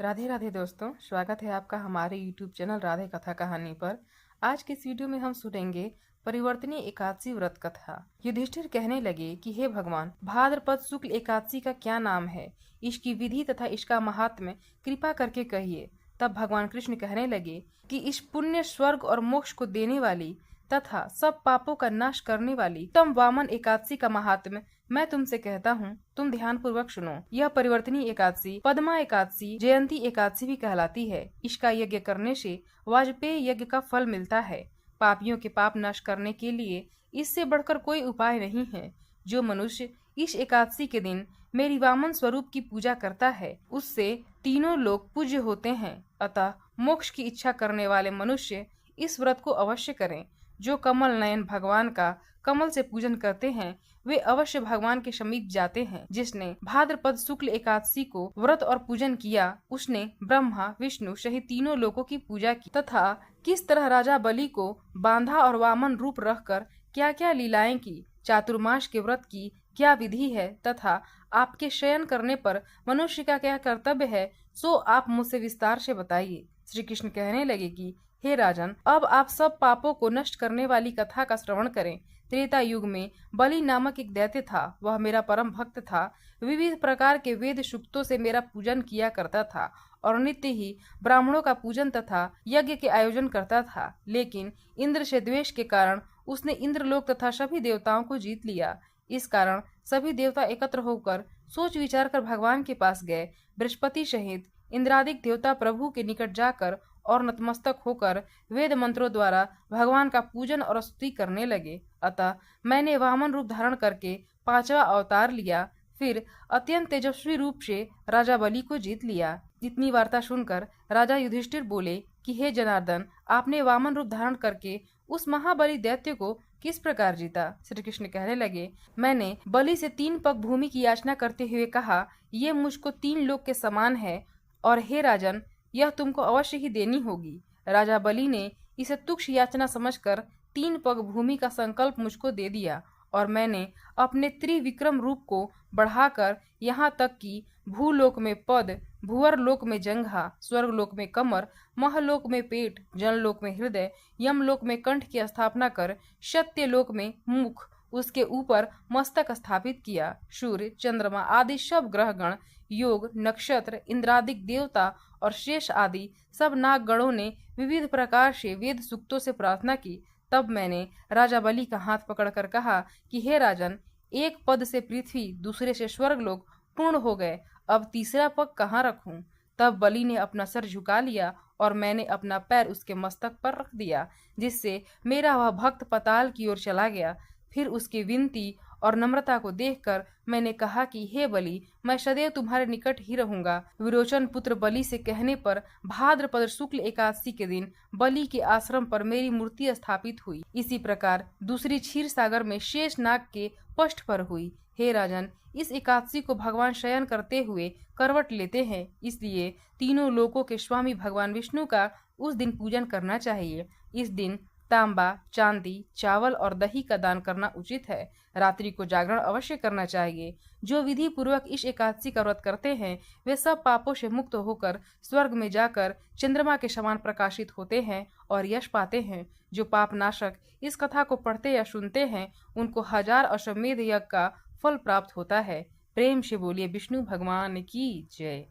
राधे राधे दोस्तों, स्वागत है आपका हमारे YouTube चैनल राधे कथा कहानी पर। आज के इस वीडियो में हम सुनेंगे परिवर्तनीय एकादशी व्रत कथा। युधिष्ठिर कहने लगे कि हे भगवान, भाद्रपद शुक्ल एकादशी का क्या नाम है, इसकी विधि तथा इसका महात्म्य कृपा करके कहिए। तब भगवान कृष्ण कहने लगे कि इस पुण्य, स्वर्ग और मोक्ष को देने वाली तथा सब पापों का नाश करने वाली उत्तम वामन एकादशी का महात्म्य मैं तुमसे कहता हूँ, तुम ध्यान पूर्वक सुनो। यह परिवर्तनीय एकादशी पद्मा एकादशी, जयंती एकादशी भी कहलाती है। इसका यज्ञ करने से वाजपेय यज्ञ का फल मिलता है। पापियों के पाप नाश करने के लिए इससे बढ़कर कोई उपाय नहीं है। जो मनुष्य इस एकादशी के दिन मेरी वामन स्वरूप की पूजा करता है, उससे तीनों लोग पूज्य होते हैं। अतः मोक्ष की इच्छा करने वाले मनुष्य इस व्रत को अवश्य करें। जो कमल नयन भगवान का कमल से पूजन करते हैं, वे अवश्य भगवान के समीप जाते हैं। जिसने भाद्रपद शुक्ल एकादशी को व्रत और पूजन किया, उसने ब्रह्मा, विष्णु सहित तीनों लोकों की पूजा की। तथा किस तरह राजा बलि को बांधा और वामन रूप रखकर क्या क्या लीलाएं की, चातुर्मास के व्रत की क्या विधि है, तथा आपके शयन करने पर मनुष्य का क्या कर्तव्य है, सो आप मुझसे विस्तार से बताइए। श्री कृष्ण कहने लगे कि हे राजन, अब आप सब पापों को नष्ट करने वाली कथा का श्रवण करें। त्रेता युग में बलि नामक एक दैत्य था। वह मेरा परम भक्त था। विविध प्रकार के वेद सूक्तों से मेरा पूजन किया करता था और नित्य ही ब्राह्मणों का पूजन तथा यज्ञ के आयोजन करता था। लेकिन इंद्र से द्वेष के कारण उसने इंद्रलोक तथा सभी देवताओं को जीत लिया। इस कारण सभी देवता एकत्र होकर सोच विचार कर भगवान के पास गए। बृहस्पति सहित इंद्रादिक देवता प्रभु के निकट जाकर और नतमस्तक होकर वेद मंत्रों द्वारा भगवान का पूजन और स्तुति करने लगे। अतः मैंने वामन रूप धारण करके पांचवा अवतार लिया। फिर अत्यंत तेजस्वी रूप से राजा बलि को जीत लिया। इतनी वार्ता सुनकर राजा युधिष्ठिर बोले कि हे जनार्दन, आपने वामन रूप धारण करके उस महाबली दैत्य को किस प्रकार जीता? श्री कृष्ण कहने लगे, मैंने बलि से 3 पग भूमि की याचना करते हुए कहा, ये मुझको 3 लोक के समान है और हे राजन, यह तुमको अवश्य ही देनी होगी। राजा बलि ने इसे तुच्छ याचना समझकर 3 पग भूमि का संकल्प मुझको दे दिया और मैंने अपने त्रिविक्रम रूप को बढ़ाकर यहाँ तक कि भूलोक में पद, भूवर लोक में जंघा, स्वर्ग लोक में कमर, महलोक में पेट, जनलोक में हृदय, यमलोक में कंठ की स्थापना कर सत्यलोक में मुख, उसके ऊपर मस्तक स्थापित किया। सूर्य, चंद्रमा आदि सब ग्रहगण, योग, नक्षत्र, इंद्रादिक देवता और शेष आदि सब नागगणों ने विविध प्रकार से वेद सूक्तों से प्रार्थना की। तब मैंने राजा बलि का हाथ पकड़कर कहा कि हे राजन, एक पद से पृथ्वी, दूसरे से स्वर्गलोक पूर्ण हो गए, अब तीसरा पग कहाँ रखूं? तब बलि ने अपना सर झुका लिया और मैंने अपना पैर उसके मस्तक पर रख दिया, जिससे मेरा वह भक्त पाताल की ओर चला गया। फिर उसकी विनती और नम्रता को देखकर मैंने कहा कि हे बलि, मैं सदैव तुम्हारे निकट ही रहूंगा। विरोचन पुत्र बलि से कहने पर भाद्रपद शुक्ल एकादशी के दिन बलि के आश्रम पर मेरी मूर्ति स्थापित हुई। इसी प्रकार दूसरी क्षीर सागर में शेष नाग के पष्ठ पर हुई। हे राजन, इस एकादशी को भगवान शयन करते हुए करवट लेते हैं, इसलिए तीनों लोकों के स्वामी भगवान विष्णु का उस दिन पूजन करना चाहिए। इस दिन तांबा, चांदी, चावल और दही का दान करना उचित है। रात्रि को जागरण अवश्य करना चाहिए। जो विधि पूर्वक इस एकादशी का व्रत करते हैं, वे सब पापों से मुक्त होकर स्वर्ग में जाकर चंद्रमा के समान प्रकाशित होते हैं और यश पाते हैं। जो पाप नाशक इस कथा को पढ़ते या सुनते हैं, उनको 1000 अश्वमेध यज्ञ का फल प्राप्त होता है। प्रेम से बोलिए विष्णु भगवान की जय।